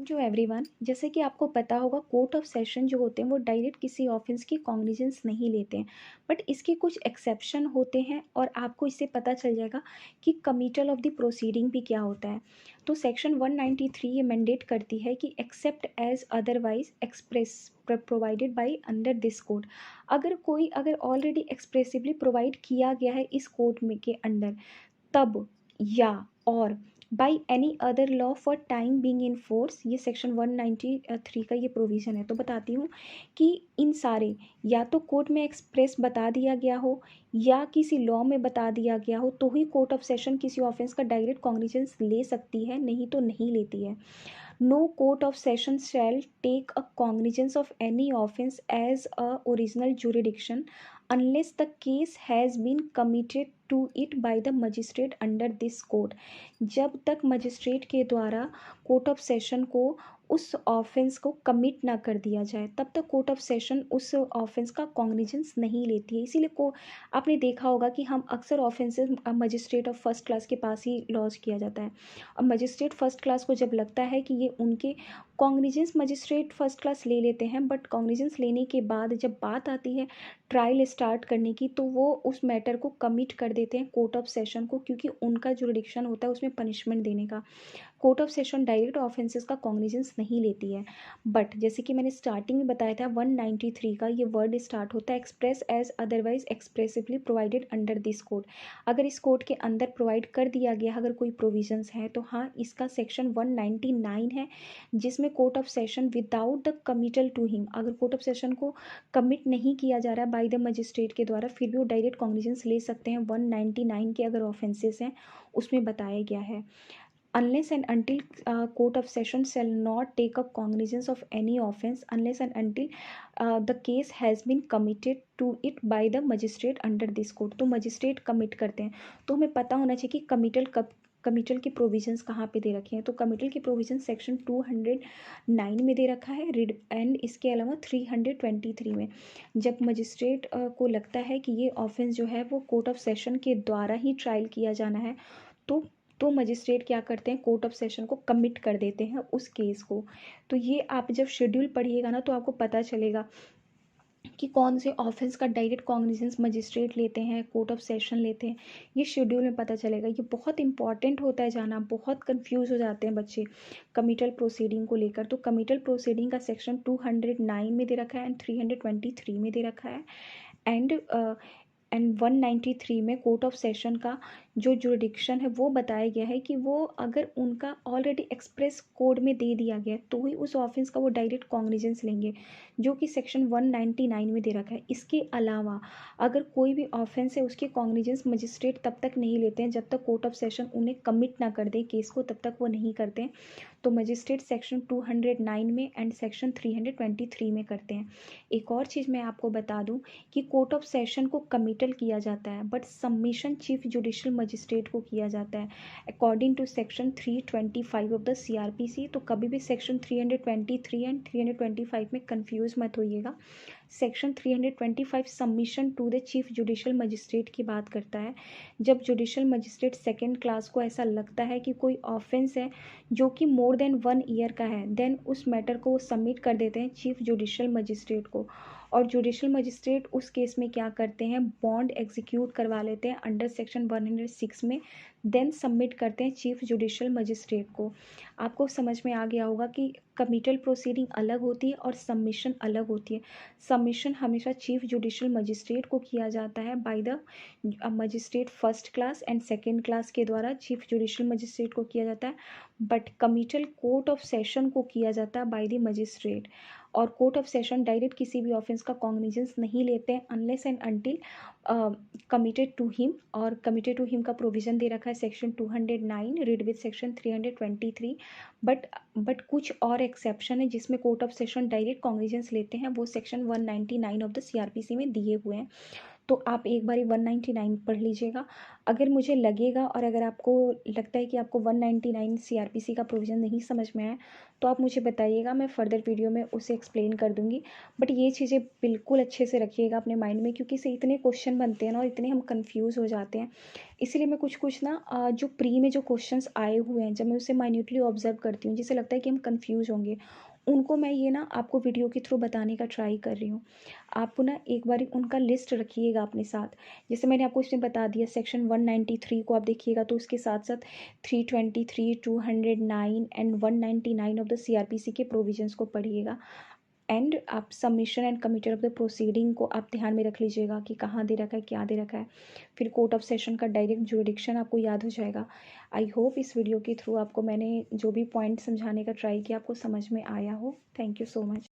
जो एवरीवन, जैसे कि आपको पता होगा कोर्ट ऑफ सेशन जो होते हैं वो डायरेक्ट किसी ऑफेंस की कॉग्निजेंस नहीं लेते हैं। बट इसके कुछ एक्सेप्शन होते हैं और आपको इससे पता चल जाएगा कि कमिटल ऑफ द प्रोसीडिंग भी क्या होता है। तो सेक्शन 193 ये मैंडेट करती है कि except as otherwise express provided by under this code. अगर ऑलरेडी एक्सप्रेसिवली प्रोवाइड किया गया है इस कोड में के अंडर, तब या और by any other law for time being in force, ये सेक्शन 193 का ये प्रोविज़न है। तो बताती हूँ कि इन सारे, या तो कोर्ट में एक्सप्रेस बता दिया गया हो या किसी लॉ में बता दिया गया हो, तो ही कोर्ट ऑफ सेशन किसी ऑफेंस का डायरेक्ट कॉग्निजेंस ले सकती है, नहीं तो नहीं लेती है। No court of session shall take a cognizance of any offence as a original jurisdiction unless the case has been committed to it by the magistrate under this code। जब तक मजिस्ट्रेट के द्वारा कोर्ट ऑफ सेशन को उस offence को commit ना कर दिया जाए, तब तक कोर्ट ऑफ सेशन उस ऑफेंस का कॉग्निजेंस नहीं लेती है। इसीलिए को आपने देखा होगा कि हम अक्सर offences magistrate of first class के पास ही लॉज किया जाता है। अब मजिस्ट्रेट फर्स्ट क्लास को जब लगता है कि ये उनके कॉग्निजेंस मजिस्ट्रेट फर्स्ट क्लास ले लेते हैं, बट कॉग्निजेंस लेने के बाद जब बात आती है ट्रायल स्टार्ट करने की, तो वो उस मैटर को कमिट कर देते हैं कोर्ट ऑफ सेशन को, क्योंकि उनका जुरिडिक्शन होता है उसमें पनिशमेंट देने का। Court of session direct offences का कॉग्निजेंस नहीं लेती है। बट जैसे कि मैंने स्टार्टिंग में बताया था 193 का ये वर्ड स्टार्ट होता है express as otherwise expressively provided under this code. अगर इस कोड के अंदर प्रोवाइड कर दिया गया अगर कोई प्रोविजंस है तो हाँ, इसका सेक्शन 199 है, जिसमें court of session without the committal to him, अगर कोर्ट ऑफ सेशन को कमिट नहीं किया जा रहा है बाय द मजिस्ट्रेट के द्वारा, फिर भी वो डायरेक्ट कॉग्निजेंस ले सकते हैं। 199 के अगर ऑफेंसेस हैं उसमें बताया गया है, unless and until court of session shall not take up cognizance of any offence unless and until the case has been committed to it by the magistrate under this code। तो magistrate commit करते हैं, तो हमें पता होना चाहिए कि committal के प्रोविजंस कहाँ पे दे रखे हैं। तो कमिटल के प्रोविजन सेक्शन 209 में दे रखा है रिड, एंड इसके अलावा 323 में। जब मजिस्ट्रेट को लगता है कि ये ऑफेंस जो है वो कोर्ट ऑफ सेशन के द्वारा ही ट्रायल किया जाना है, तो मजिस्ट्रेट क्या करते हैं, कोर्ट ऑफ सेशन को कमिट कर देते हैं उस केस को। तो ये आप जब शेड्यूल पढ़िएगा ना तो आपको पता चलेगा कि कौन से ऑफेंस का डायरेक्ट कॉग्निजेंस मजिस्ट्रेट लेते हैं, कोर्ट ऑफ सेशन लेते हैं। ये शेड्यूल में पता चलेगा। ये बहुत इंपॉर्टेंट होता है जाना, बहुत कंफ्यूज हो जाते हैं बच्चे कमिटल प्रोसीडिंग को लेकर। तो कमिटल प्रोसीडिंग का सेक्शन 209 में दे रखा है एंड 323 में दे रखा है। एंड 193 में कोर्ट ऑफ सेशन का जो जुरिडिक्शन है वो बताया गया है कि वो अगर उनका ऑलरेडी एक्सप्रेस कोड में दे दिया गया तो ही उस ऑफेंस का वो डायरेक्ट कॉग्निजेंस लेंगे, जो कि सेक्शन 199 में दे रखा है। इसके अलावा अगर कोई भी ऑफेंस है उसके कॉग्निजेंस मजिस्ट्रेट तब तक नहीं लेते हैं जब तक कोर्ट ऑफ सेशन उन्हें कमिट ना कर दे केस को, तब तक वो नहीं करते हैं। तो मजिस्ट्रेट सेक्शन 209 में एंड सेक्शन 323 में करते हैं। एक और चीज़ मैं आपको बता दूं कि कोर्ट ऑफ सेशन को कमिटल किया जाता है but submission chief judicial magistrate को किया जाता है according to section 325 of the CRPC। तो कभी भी सेक्शन 323 एंड 325 में कंफ्यूज मत होइएगा। Section 325 submission to the chief judicial magistrate की बात करता है। जब जुडिशियल मजिस्ट्रेट सेकेंड क्लास को ऐसा लगता है कि कोई ऑफेंस है जो कि मोर देन 1 ईयर का है, देन उस मैटर को वो सबमिट कर देते हैं चीफ जुडिशियल मजिस्ट्रेट को। और जुडिशियल मजिस्ट्रेट उस केस में क्या करते हैं, बॉन्ड एग्जीक्यूट करवा लेते हैं अंडर सेक्शन 106 में, देन सबमिट करते हैं चीफ जुडिशियल मजिस्ट्रेट को। आपको समझ में आ गया होगा कि कमिटल प्रोसीडिंग अलग होती है और सबमिशन अलग होती है। सबमिशन हमेशा चीफ जुडिशियल मजिस्ट्रेट को किया जाता है by the magistrate first class and second class के द्वारा चीफ जुडिशियल मजिस्ट्रेट को किया जाता है। But committal court of session को किया जाता है बाय द मजिस्ट्रेट। और कोर्ट ऑफ सेशन डायरेक्ट किसी भी ऑफेंस का कॉग्निजेंस नहीं लेते हैं unless and until committed to him. और कमिटेड टू हिम का प्रोविज़न दे रखा है section 209 read with section 323। But कुछ और एक्सेप्शन है जिसमें court of session direct cognizance लेते हैं, वो सेक्शन 199 ऑफ द CRPC में दिए हुए हैं। तो आप एक बारी 199 पढ़ लीजिएगा। अगर मुझे लगेगा और अगर आपको लगता है कि आपको 199 सीआरपीसी का प्रोविज़न नहीं समझ में आया, तो आप मुझे बताइएगा, मैं फ़र्दर वीडियो में उसे एक्सप्लेन कर दूँगी। बट ये चीज़ें बिल्कुल अच्छे से रखिएगा अपने माइंड में, क्योंकि इससे इतने क्वेश्चन बनते हैं ना और इतने हम कन्फ्यूज़ हो जाते हैं। इसीलिए मैं कुछ-कुछ ना जो प्री में जो क्वेश्चंस आए हुए हैं, जब मैं उसे माइन्यूटली ऑब्ज़र्व करती हूँ, जिससे लगता है कि हम कन्फ्यूज़ होंगे, उनको मैं ये ना आपको वीडियो के थ्रू बताने का ट्राई कर रही हूँ। आप ना एक बारी उनका लिस्ट रखिएगा अपने साथ। जैसे मैंने आपको इसमें बता दिया, सेक्शन 193 को आप देखिएगा, तो उसके साथ-साथ 323, 209 एंड 199 ऑफ द सीआरपीसी के प्रोविजंस को पढ़िएगा। एंड आप submission and committed of the proceeding को आप ध्यान में रख लीजिएगा कि कहाँ दे रखा है, क्या दे रखा है। फिर कोर्ट ऑफ सेशन का डायरेक्ट जुरिडिक्शन आपको याद हो जाएगा। आई होप इस वीडियो के थ्रू आपको मैंने जो भी पॉइंट समझाने का ट्राई किया आपको समझ में आया हो। Thank you so much.